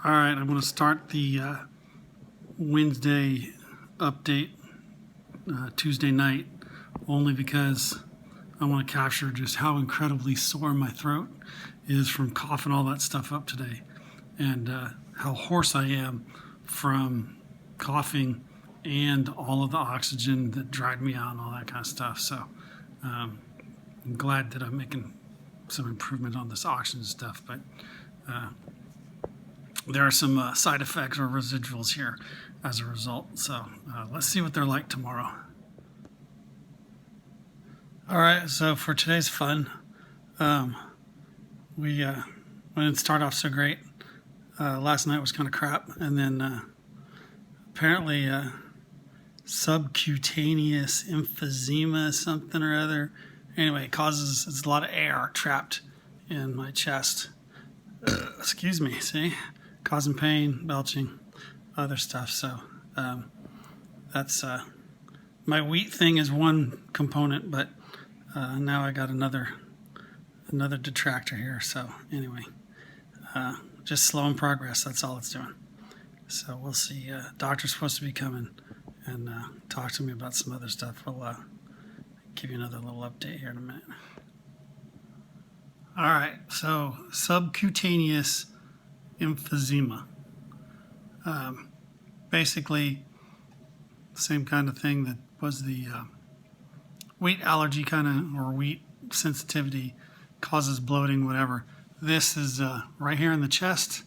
All right, I'm going to start the Wednesday update Tuesday night only because I want to capture just how incredibly sore my throat is from coughing all that stuff up today, and how hoarse I am from coughing and all of the oxygen that dried me out and all that kind of stuff. So I'm glad that I'm making some improvement on this oxygen stuff, but there are some side effects or residuals here as a result. So let's see what they're like tomorrow. All right, so for today's fun, we didn't start off so great. Last night was kind of crap, and then apparently subcutaneous emphysema, something or other. Anyway, it's a lot of air trapped in my chest. Excuse me, see? Causing pain, belching, other stuff. So that's my wheat thing is one component, but now I got another detractor here. So anyway, just slow in progress. That's all it's doing. So we'll see. Doctor's supposed to be coming and talk to me about some other stuff. We'll give you another little update here in a minute. All right, so subcutaneous emphysema. Basically, same kind of thing that was the wheat allergy or wheat sensitivity causes bloating, whatever. This is right here in the chest.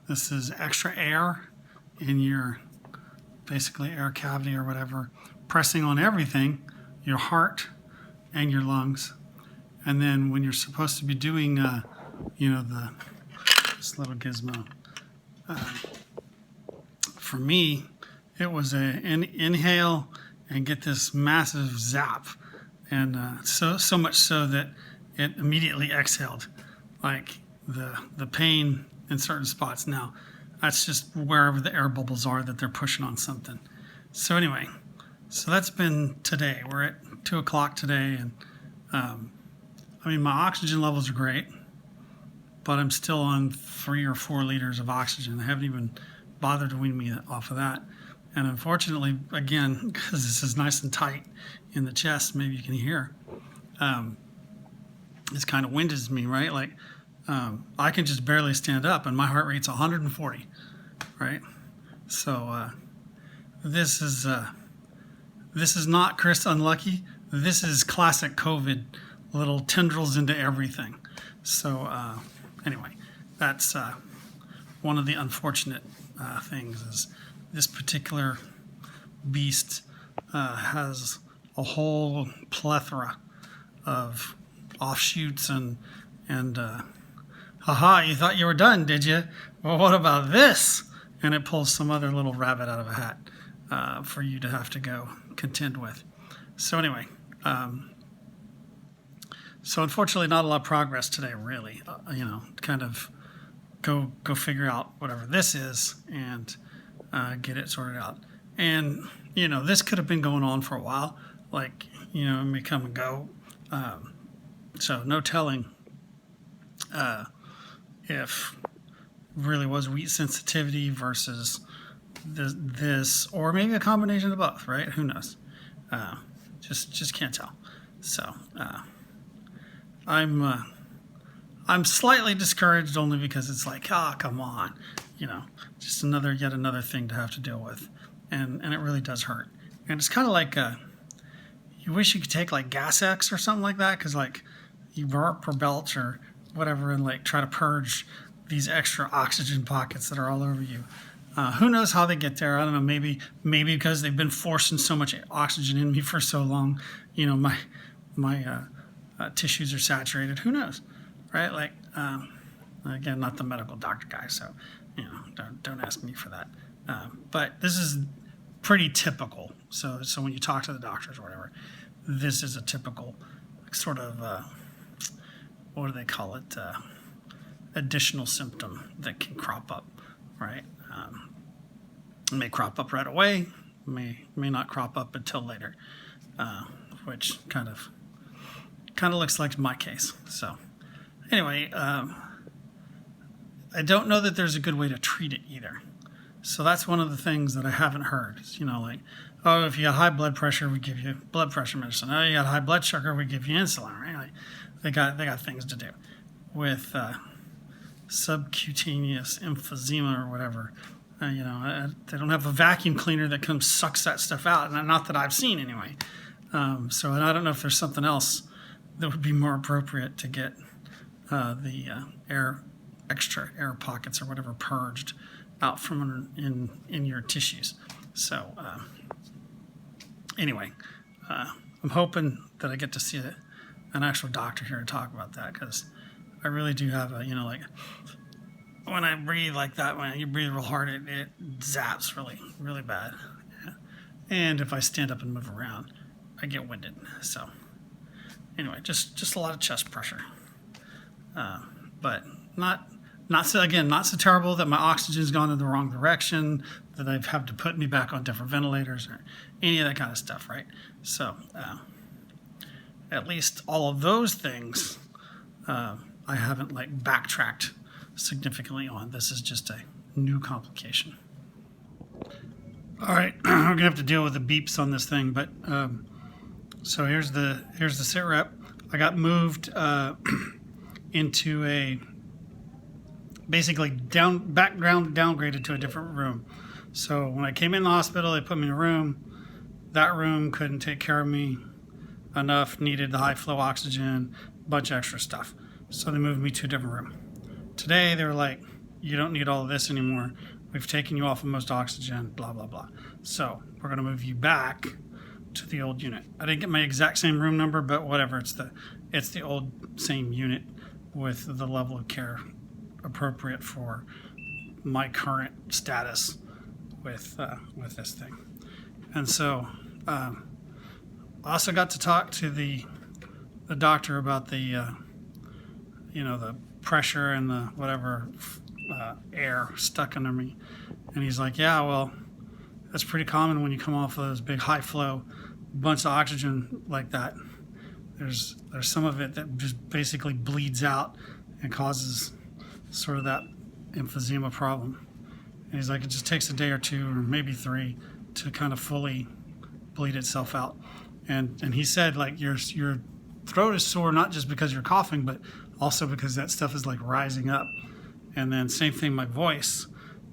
This is extra air in your basically air cavity or whatever, pressing on everything, your heart and your lungs. And then when you're supposed to be doing, this little gizmo. For me, it was an inhale and get this massive zap, and so much so that it immediately exhaled, like the pain in certain spots. Now, that's just wherever the air bubbles are that they're pushing on something. So anyway, so that's been today. We're at 2 o'clock today, and my oxygen levels are great, but I'm still on 3 or 4 liters of oxygen. I haven't even bothered to wean me off of that. And unfortunately, again, because this is nice and tight in the chest, maybe you can hear, this kind of winds me, right? Like I can just barely stand up, and my heart rate's 140, right? So this is not Chris unlucky. This is classic COVID, little tendrils into everything. So anyway, that's one of the unfortunate things is this particular beast has a whole plethora of offshoots and haha, you thought you were done, did you? Well, what about this? And it pulls some other little rabbit out of a hat for you to have to go contend with. So anyway, so unfortunately not a lot of progress today, really. Kind of go figure out whatever this is and get it sorted out. And, this could have been going on for a while, like, it may come and go. So no telling if really was wheat sensitivity versus this, or maybe a combination of both, right? Who knows? Just can't tell. So I'm slightly discouraged only because it's like, come on, just yet another thing to have to deal with, and it really does hurt. And it's kind of like you wish you could take like Gas X or something like that, because like you burp or belch or whatever, and like try to purge these extra oxygen pockets that are all over you. Who knows how they get there? I don't know. Maybe because they've been forcing so much oxygen in me for so long, my tissues are saturated. Who knows, right? Like, again, not the medical doctor guy, so don't ask me for that. But this is pretty typical. So when you talk to the doctors or whatever, this is a typical sort of what do they call it? Additional symptom that can crop up, right? It may crop up right away, may not crop up until later, which kind of looks like my case. So anyway, I don't know that there's a good way to treat it either. So that's one of the things that I haven't heard. It's, like, oh, if you got high blood pressure, we give you blood pressure medicine. Oh, you got high blood sugar, we give you insulin, right? Like, they got things to do. With subcutaneous emphysema or whatever, they don't have a vacuum cleaner that comes sucks that stuff out, and not that I've seen anyway. So I don't know if there's something else that would be more appropriate to get the extra air pockets or whatever purged out from in your tissues. So anyway, I'm hoping that I get to see an actual doctor here and talk about that, because I really do have like when I breathe like that, when you breathe real hard, it zaps really, really bad. Yeah. And if I stand up and move around, I get winded. So anyway, just a lot of chest pressure, but not so terrible that my oxygen's gone in the wrong direction, that I've had to put me back on different ventilators or any of that kind of stuff, right? So at least all of those things I haven't like backtracked significantly on. This is just a new complication. All right, we're gonna have to deal with the beeps on this thing, but so here's the sit rep. I got moved into a basically downgraded to a different room. So when I came in the hospital, they put me in a room. That room couldn't take care of me enough, needed the high flow oxygen, bunch of extra stuff. So they moved me to a different room. Today they were like, you don't need all of this anymore. We've taken you off of most oxygen, blah, blah, blah. So we're gonna move you back to the old unit. I didn't get my exact same room number, but whatever, it's the old same unit with the level of care appropriate for my current status with this thing. And so I also got to talk to the doctor about the the pressure and the whatever air stuck under me, and he's like, yeah, well, that's pretty common when you come off of those big high flow bunch of oxygen like that. There's some of it that just basically bleeds out and causes sort of that emphysema problem. And he's like, it just takes a day or two or maybe 3 to kind of fully bleed itself out. And he said, like, your throat is sore not just because you're coughing, but also because that stuff is like rising up. And then same thing, my voice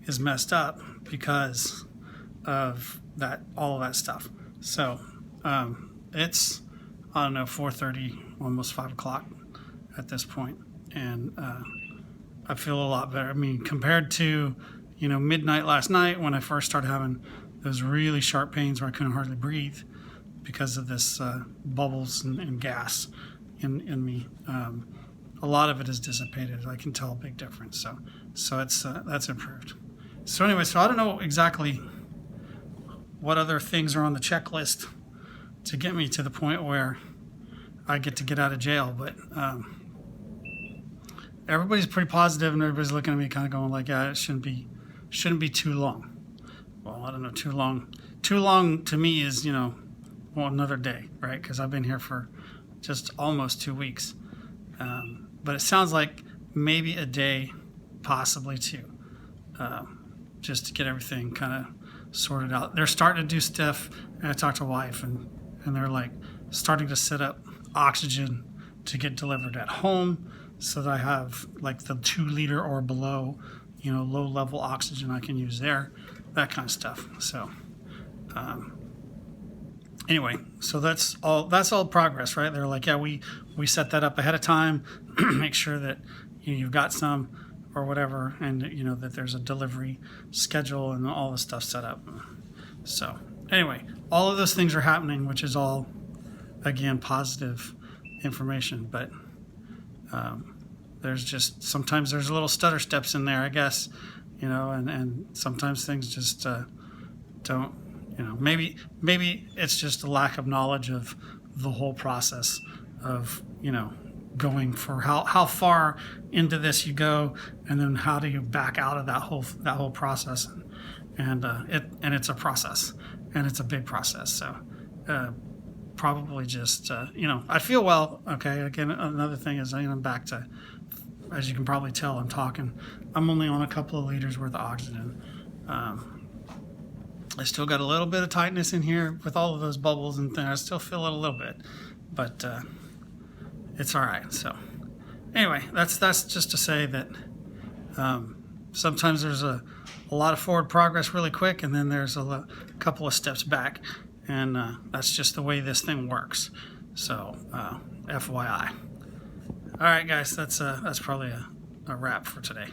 is messed up because of that, all of that stuff. So it's, I don't know, 4:30, almost 5 o'clock at this point, and I feel a lot better. I mean, compared to midnight last night when I first started having those really sharp pains where I couldn't hardly breathe because of this bubbles and gas in me. A lot of it is dissipated. I can tell a big difference. So it's that's improved. So anyway, so I don't know exactly what other things are on the checklist to get me to the point where I get to get out of jail, but everybody's pretty positive, and everybody's looking at me kind of going like, yeah, it shouldn't be too long. Well, I don't know, too long. Too long to me is, another day, right? Because I've been here for just almost 2 weeks. But it sounds like maybe a day, possibly 2, just to get everything kind of sorted out. They're starting to do stuff, and I talked to a wife, and they're like starting to set up oxygen to get delivered at home so that I have like the 2 liter or below, low level oxygen I can use there, that kind of stuff. So anyway, so that's all progress, right? They're like, yeah, we set that up ahead of time, make sure that you've got some or whatever, and that there's a delivery schedule and all the stuff set up. So anyway, all of those things are happening, which is all, again, positive information, but sometimes there's little stutter steps in there, I guess, and sometimes things just don't, maybe it's just a lack of knowledge of the whole process of, going for how far into this you go, and then how do you back out of that whole process, and it's a process, and it's a big process. So probably just I feel well. Okay, again, another thing is I'm back to as you can probably tell, I'm talking. I'm only on a couple of liters worth of oxygen. I still got a little bit of tightness in here with all of those bubbles and things. I still feel it a little bit, but it's all right. So anyway, that's just to say that sometimes there's a lot of forward progress really quick, and then there's a couple of steps back, and that's just the way this thing works. So FYI. All right, guys, that's probably a wrap for today.